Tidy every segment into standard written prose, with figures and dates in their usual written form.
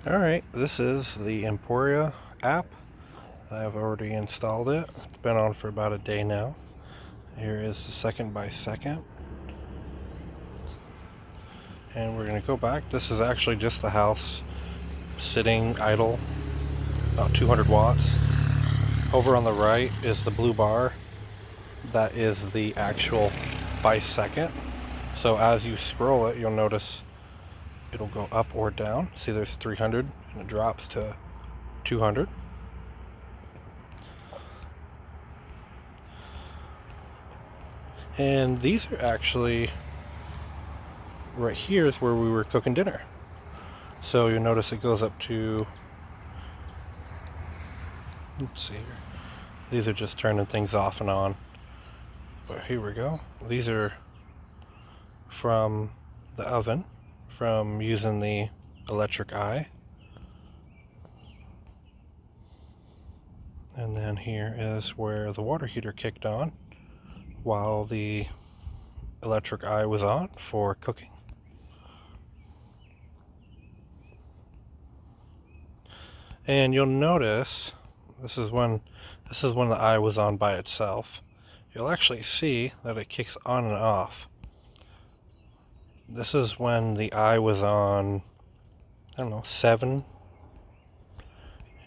Alright, this is the Emporia app. I've already installed it. It's been on for about a day now. Here is the second by second. And we're going to go back. This is actually just the house sitting idle, about 200 watts. Over on the right is the blue bar. That is the actual by second. So as you scroll it, you'll notice it'll go up or down. See, there's 300 and it drops to 200. And these are actually, right here is where we were cooking dinner. So you'll notice it goes up to, let's see here. These are just turning things off and on. But here we go. These are from the oven, from using the electric eye. And then here is where the water heater kicked on while the electric eye was on for cooking. And you'll notice this is when the eye was on by itself. You'll actually see that it kicks on and off. This is when the eye was on, I don't know, 7,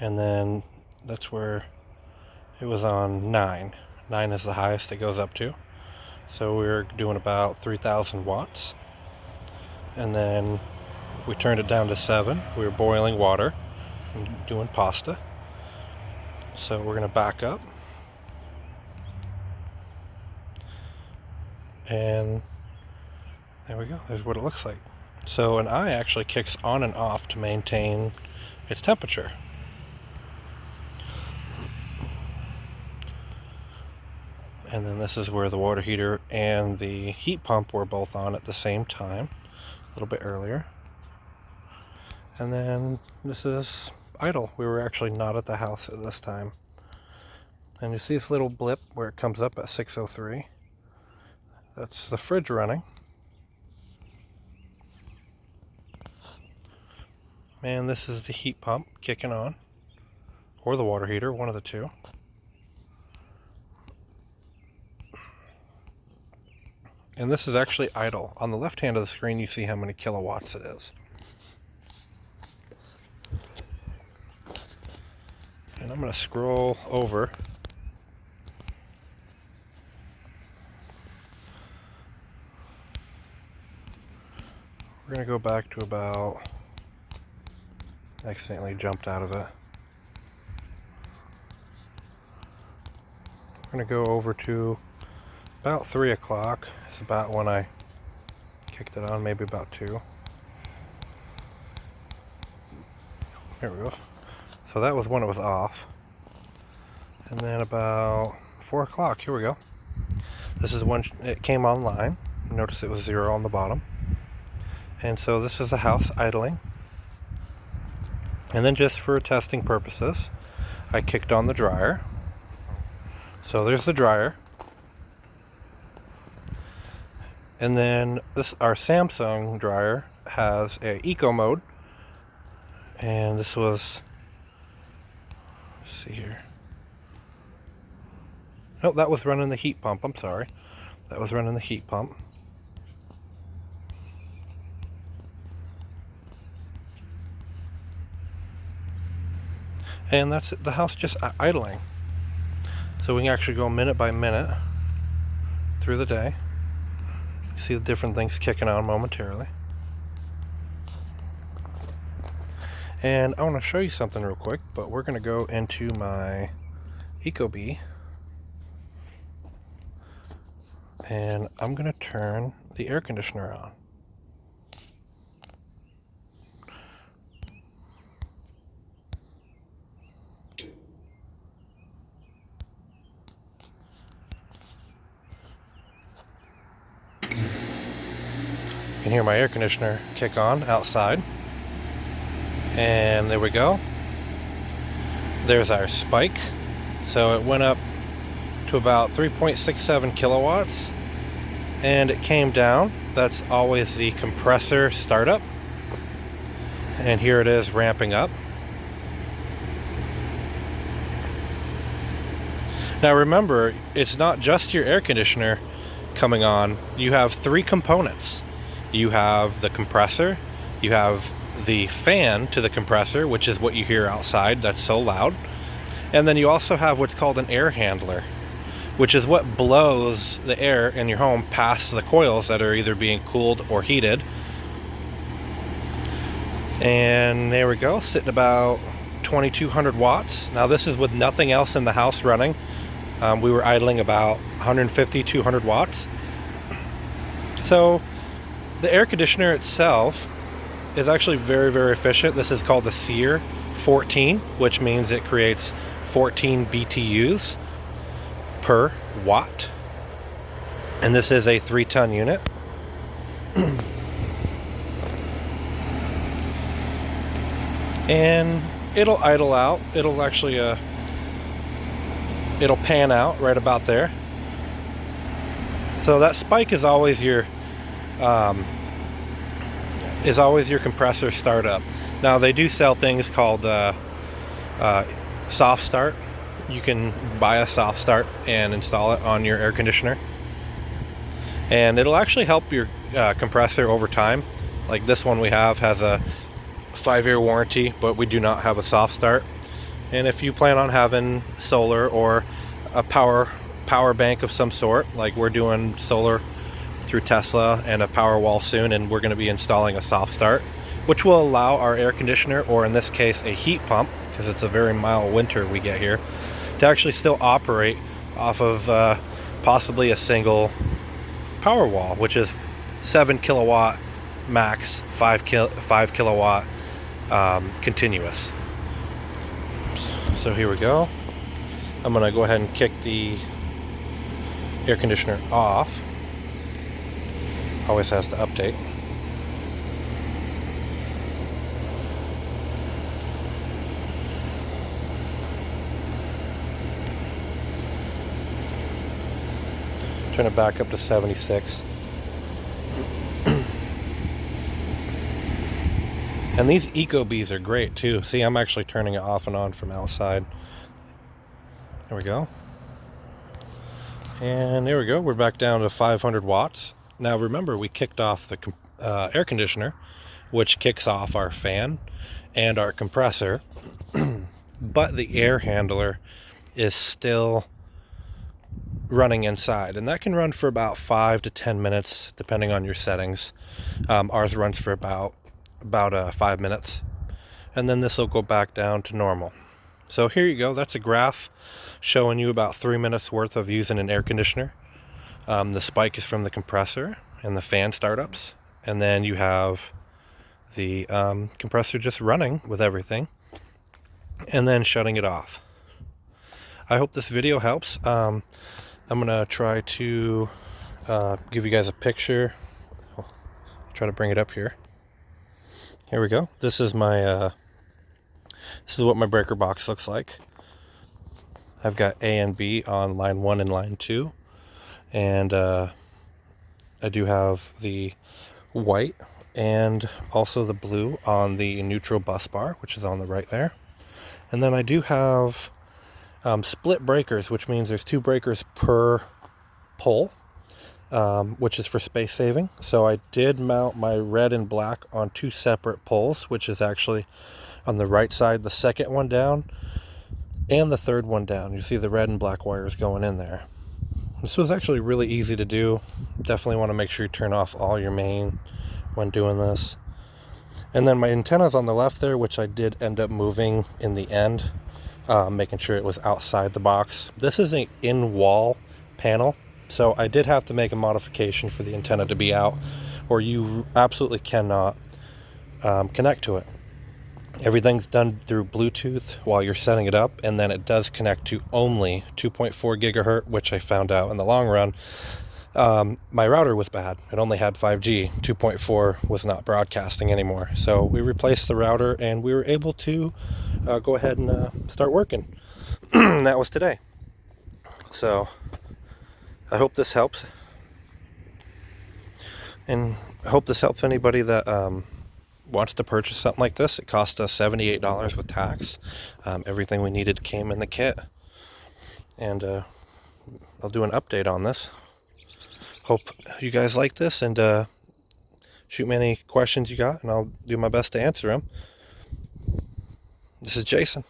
and then that's where it was on 9. 9 is the highest it goes up to. So we were doing about 3,000 watts. And then we turned it down to 7. We were boiling water and doing pasta. So we're going to back up. And there we go. There's what it looks like. So an eye actually kicks on and off to maintain its temperature. And then this is where the water heater and the heat pump were both on at the same time, a little bit earlier. And then this is idle. We were actually not at the house at this time. And you see this little blip where it comes up at 6:03. That's the fridge running. And this is the heat pump kicking on, or the water heater, one of the two. And this is actually idle. On the left hand of the screen, you see how many kilowatts it is. And I'm going to scroll over. We're going to go back to about, accidentally jumped out of it. We're going to go over to about 3 o'clock. It's about when I kicked it on, maybe about 2. There we go. So that was when it was off. And then about 4 o'clock, here we go. This is when it came online. Notice it was 0 on the bottom. And so this is the house idling. And then just for testing purposes, I kicked on the dryer. So there's the dryer. And then our Samsung dryer has a eco mode. And this was, let's see here. Oh, that was running the heat pump. I'm sorry. That was running the heat pump. And that's the house just idling. So we can actually go minute by minute through the day. You see the different things kicking on momentarily. And I want to show you something real quick, but we're going to go into my Ecobee. And I'm going to turn the air conditioner on. You can hear my air conditioner kick on outside. And there we go. There's our spike. So it went up to about 3.67 kilowatts. And it came down. That's always the compressor startup. And here it is ramping up. Now remember, it's not just your air conditioner coming on. You have three components. You have the compressor, you have the fan to the compressor, which is what you hear outside, that's so loud. And then you also have what's called an air handler, which is what blows the air in your home past the coils that are either being cooled or heated. And there we go, sitting about 2200 watts. Now this is with nothing else in the house running. We were idling about 150, 200 watts. So the air conditioner itself is actually very, very efficient. This is called the SEER 14, which means it creates 14 BTUs per watt. And this is a 3-ton unit. And it'll idle out. It'll actually it'll pan out right about there. So that spike is always your compressor startup. Now they do sell things called soft start. You can buy a soft start and install it on your air conditioner, and it'll actually help your compressor over time. Like this one we have has a 5-year warranty, but we do not have a soft start. And if you plan on having solar or a power bank of some sort, like we're doing solar through Tesla and a power wall soon, and we're going to be installing a soft start, which will allow our air conditioner, or in this case a heat pump, because it's a very mild winter we get here, to actually still operate off of possibly a single power wall, which is 7 kilowatt max, 5 kilowatt continuous. So here we go. I'm going to go ahead and kick the air conditioner off. Always has to update. Turn it back up to 76. And these EcoBees are great too. See, I'm actually turning it off and on from outside. There we go. And there we go. We're back down to 500 watts. Now remember, we kicked off the air conditioner, which kicks off our fan and our compressor. But the air handler is still running inside, and that can run for about 5 to 10 minutes depending on your settings. Ours runs for about 5 minutes, and then this will go back down to normal. So here you go. That's a graph showing you about 3 minutes worth of using an air conditioner. The spike is from the compressor and the fan startups, and then you have the compressor just running with everything and then shutting it off. I hope this video helps. I'm gonna try to give you guys a picture. I'll try to bring it up here. Here we go. This is my this is what my breaker box looks like. I've got A and B on line 1 and line 2, and I do have the white and also the blue on the neutral bus bar, which is on the right there. And then I do have split breakers, which means there's 2 breakers per pole, which is for space saving. So I did mount my red and black on 2 separate poles, which is actually on the right side, the second one down and the third one down. You see the red and black wires going in there. This was actually really easy to do. Definitely want to make sure you turn off all your main when doing this. And then my antenna's on the left there, which I did end up moving in the end, making sure it was outside the box. This is an in-wall panel, so I did have to make a modification for the antenna to be out, or you absolutely cannot connect to it. Everything's done through Bluetooth while you're setting it up, and then it does connect to only 2.4 gigahertz, which I found out in the long run. My router was bad. It only had 5G. 2.4 was not broadcasting anymore. So we replaced the router, and we were able to go ahead and start working. That was today. So I hope this helps. And I hope this helps anybody that wants to purchase something like this. It cost us $78 with tax. Everything we needed came in the kit. And I'll do an update on this. Hope you guys like this, and shoot me any questions you got, and I'll do my best to answer them. This is Jason.